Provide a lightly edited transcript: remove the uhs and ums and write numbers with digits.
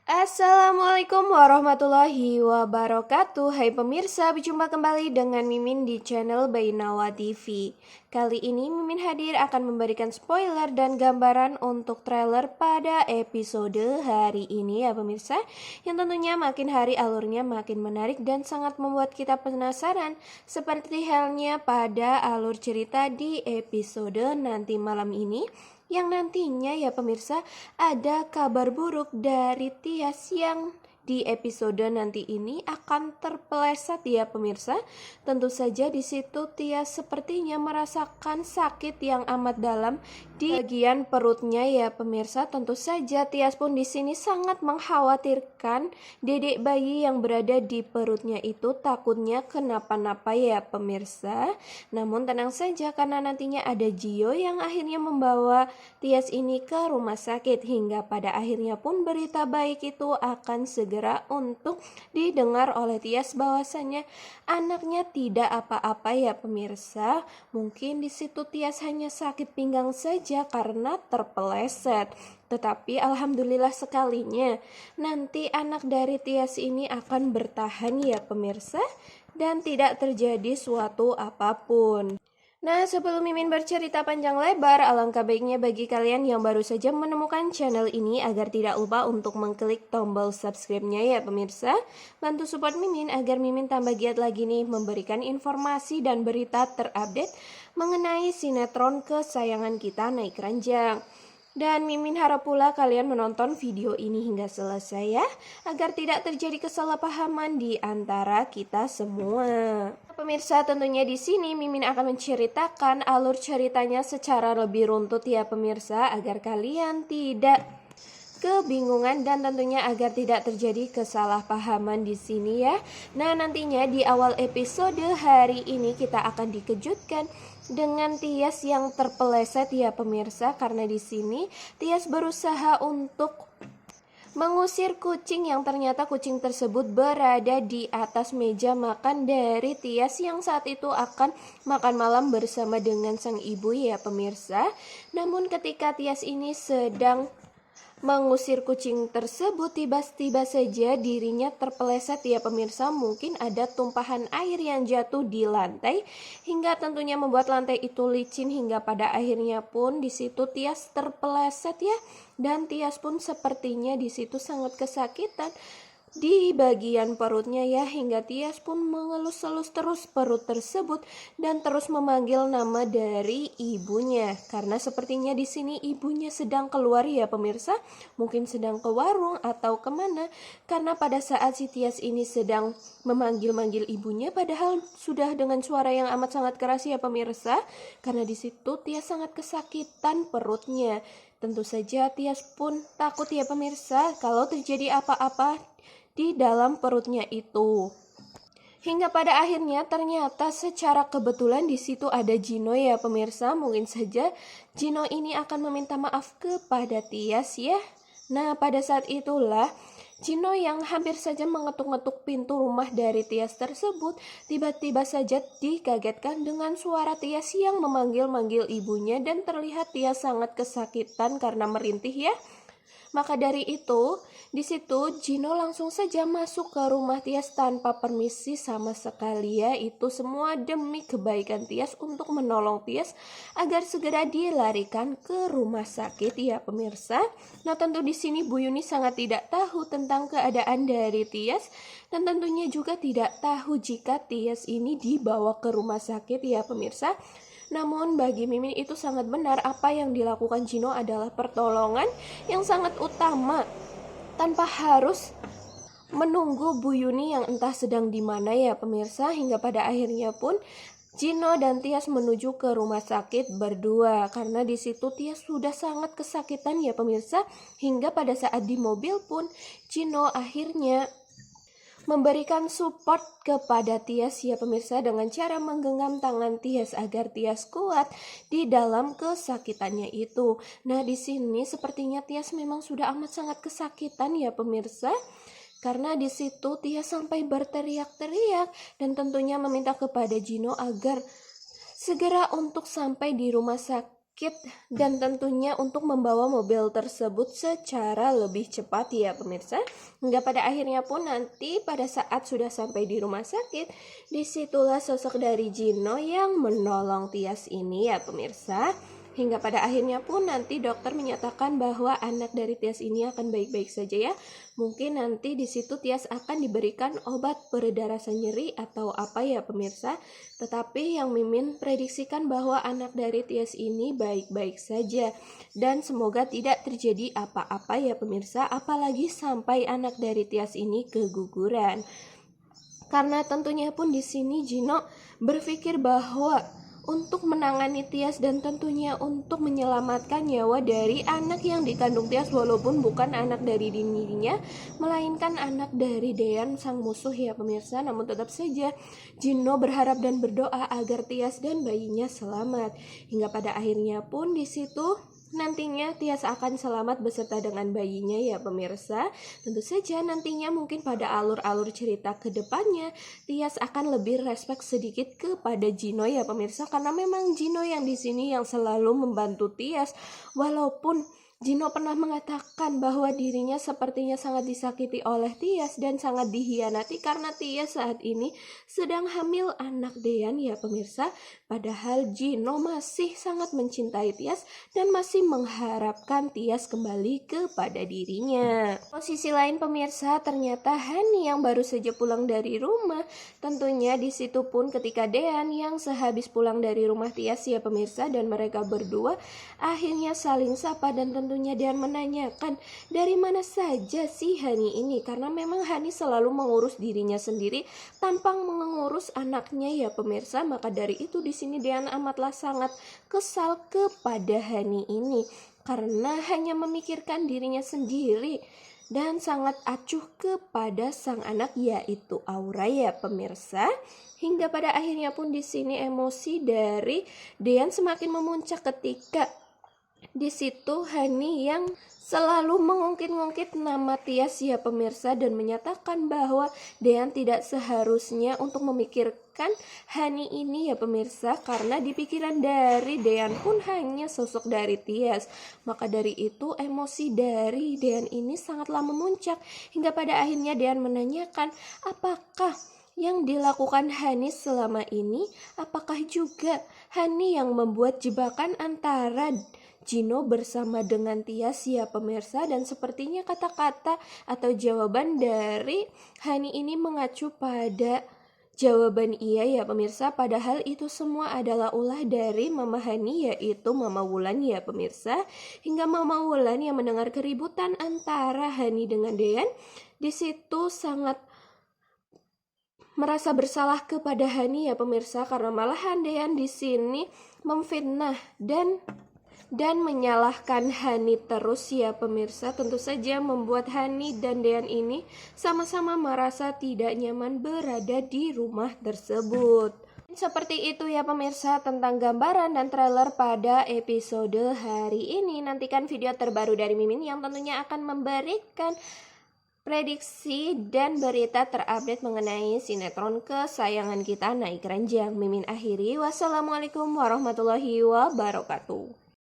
Assalamualaikum warahmatullahi wabarakatuh. Hai pemirsa, berjumpa kembali dengan Mimin di channel Bainawa TV. Kali ini Mimin hadir akan memberikan spoiler dan gambaran untuk trailer pada episode hari ini ya pemirsa. Yang tentunya makin hari alurnya makin menarik dan sangat membuat kita penasaran. Seperti halnya pada alur cerita di episode nanti malam ini, yang nantinya ya pemirsa ada kabar buruk dari Tias yang di episode nanti ini akan terpeleset ya pemirsa. Tentu saja di situ Tias sepertinya merasakan sakit yang amat dalam di bagian perutnya ya pemirsa. Tentu saja Tias pun di sini sangat mengkhawatirkan dedek bayi yang berada di perutnya itu takutnya kenapa-napa ya pemirsa. Namun tenang saja karena nantinya ada Gio yang akhirnya membawa Tias ini ke rumah sakit hingga pada akhirnya pun berita baik itu akan segera untuk didengar oleh Tias bahwasannya anaknya tidak apa-apa ya pemirsa. Mungkin di situ Tias hanya sakit pinggang saja karena terpeleset. Tetapi alhamdulillah sekalinya nanti anak dari Tias ini akan bertahan ya pemirsa dan tidak terjadi suatu apapun. Nah, sebelum Mimin bercerita panjang lebar, alangkah baiknya bagi kalian yang baru saja menemukan channel ini agar tidak lupa untuk mengklik tombol subscribe-nya ya pemirsa. Bantu support Mimin agar Mimin tambah giat lagi nih memberikan informasi dan berita terupdate mengenai sinetron kesayangan kita naik ranjang. Dan Mimin harap pula kalian menonton video ini hingga selesai ya, agar tidak terjadi kesalahpahaman di antara kita semua. Pemirsa, tentunya di sini Mimin akan menceritakan alur ceritanya secara lebih runtut ya pemirsa, agar kalian tidak kebingungan dan tentunya agar tidak terjadi kesalahpahaman di sini ya. Nah, nantinya di awal episode hari ini kita akan dikejutkan dengan Tias yang terpeleset ya pemirsa, karena di sini Tias berusaha untuk mengusir kucing yang ternyata kucing tersebut berada di atas meja makan dari Tias yang saat itu akan makan malam bersama dengan sang ibu ya pemirsa. Namun ketika Tias ini sedang mengusir kucing tersebut, tiba-tiba saja dirinya terpeleset ya pemirsa. Mungkin ada tumpahan air yang jatuh di lantai hingga tentunya membuat lantai itu licin hingga pada akhirnya pun di situ Tias terpeleset ya. Dan Tias pun sepertinya di situ sangat kesakitan di bagian perutnya ya, hingga Tias pun mengelus-elus terus perut tersebut dan terus memanggil nama dari ibunya, karena sepertinya di sini ibunya sedang keluar ya pemirsa, mungkin sedang ke warung atau kemana, karena pada saat si Tias ini sedang memanggil-manggil ibunya padahal sudah dengan suara yang amat sangat keras ya pemirsa, karena di situ Tias sangat kesakitan perutnya. Tentu saja Tias pun takut ya pemirsa kalau terjadi apa-apa di dalam perutnya itu. Hingga pada akhirnya ternyata secara kebetulan di situ ada Gino ya pemirsa. Mungkin saja Gino ini akan meminta maaf kepada Tias ya. Nah, pada saat itulah Gino yang hampir saja mengetuk-ngetuk pintu rumah dari Tias tersebut tiba-tiba saja dikagetkan dengan suara Tias yang memanggil-manggil ibunya dan terlihat Tias sangat kesakitan karena merintih ya. Maka dari itu, di situ Gino langsung saja masuk ke rumah Tias tanpa permisi sama sekali ya. Itu semua demi kebaikan Tias untuk menolong Tias agar segera dilarikan ke rumah sakit ya pemirsa. Nah, tentu di sini Bu Yuni sangat tidak tahu tentang keadaan dari Tias dan tentunya juga tidak tahu jika Tias ini dibawa ke rumah sakit ya pemirsa. Namun bagi Mimin itu sangat benar, apa yang dilakukan Gino adalah pertolongan yang sangat utama tanpa harus menunggu Bu Yuni yang entah sedang di mana ya pemirsa. Hingga pada akhirnya pun Gino dan Tias menuju ke rumah sakit berdua karena di situ Tias sudah sangat kesakitan ya pemirsa. Hingga pada saat di mobil pun Gino akhirnya memberikan support kepada Tias ya pemirsa dengan cara menggenggam tangan Tias agar Tias kuat di dalam kesakitannya itu. Nah, di sini sepertinya Tias memang sudah amat sangat kesakitan ya pemirsa. Karena di situ Tias sampai berteriak-teriak dan tentunya meminta kepada Gino agar segera untuk sampai di rumah sakit dan tentunya untuk membawa mobil tersebut secara lebih cepat ya pemirsa. Hingga pada akhirnya pun nanti pada saat sudah sampai di rumah sakit, disitulah sosok dari Gino yang menolong Tias ini ya pemirsa. Hingga pada akhirnya pun nanti dokter menyatakan bahwa anak dari Tias ini akan baik-baik saja ya. Mungkin nanti di situ Tias akan diberikan obat pereda rasa nyeri atau apa ya pemirsa. Tetapi yang Mimin prediksikan bahwa anak dari Tias ini baik-baik saja. Dan semoga tidak terjadi apa-apa ya pemirsa. Apalagi sampai anak dari Tias ini keguguran. Karena tentunya pun di sini Gino berpikir bahwa untuk menangani Tias dan tentunya untuk menyelamatkan nyawa dari anak yang dikandung Tias, walaupun bukan anak dari dirinya melainkan anak dari Dean sang musuh ya pemirsa. Namun tetap saja Gino berharap dan berdoa agar Tias dan bayinya selamat. Hingga pada akhirnya pun di situ nantinya Tias akan selamat beserta dengan bayinya ya pemirsa. Tentu saja nantinya mungkin pada alur-alur cerita ke depannya Tias akan lebih respect sedikit kepada Gino ya pemirsa, karena memang Gino yang di sini yang selalu membantu Tias. Walaupun Gino pernah mengatakan bahwa dirinya sepertinya sangat disakiti oleh Tias dan sangat dihianati karena Tias saat ini sedang hamil anak Dean ya pemirsa. Padahal Gino masih sangat mencintai Tias dan masih mengharapkan Tias kembali kepada dirinya. Posisi lain pemirsa, ternyata Hani yang baru saja pulang dari rumah. Tentunya di situ pun ketika Dean yang sehabis pulang dari rumah Tias ya pemirsa, dan mereka berdua akhirnya saling sapa dan tentunya Dean menanyakan dari mana saja sih Hani ini, karena memang Hani selalu mengurus dirinya sendiri tanpa mengurus anaknya ya pemirsa. Maka dari itu di sini Dean amatlah sangat kesal kepada Hani ini karena hanya memikirkan dirinya sendiri dan sangat acuh kepada sang anak yaitu Aura ya pemirsa. Hingga pada akhirnya pun di sini emosi dari Dean semakin memuncak ketika di situ Hani yang selalu mengungkit-ungkit nama Tias ya pemirsa dan menyatakan bahwa Dean tidak seharusnya untuk memikirkan Hani ini ya pemirsa, karena di pikiran dari Dean pun hanya sosok dari Tias. Maka dari itu emosi dari Dean ini sangatlah memuncak hingga pada akhirnya Dean menanyakan apakah yang dilakukan Hani selama ini, apakah juga Hani yang membuat jebakan antara Gino bersama dengan Tias ya pemirsa. Dan sepertinya kata-kata atau jawaban dari Hani ini mengacu pada jawaban iya ya pemirsa, padahal itu semua adalah ulah dari Mama Hani yaitu Mama Wulan ya pemirsa. Hingga Mama Wulan yang mendengar keributan antara Hani dengan Dean di situ sangat merasa bersalah kepada Hani ya pemirsa, karena malahan Dean di sini memfitnah dan menyalahkan Hani terus ya pemirsa. Tentu saja membuat Hani dan Dean ini sama-sama merasa tidak nyaman berada di rumah tersebut. Seperti itu ya pemirsa tentang gambaran dan trailer pada episode hari ini. Nantikan video terbaru dari Mimin yang tentunya akan memberikan prediksi dan berita terupdate mengenai sinetron kesayangan kita naik ranjang. Mimin akhiri, wassalamualaikum warahmatullahi wabarakatuh.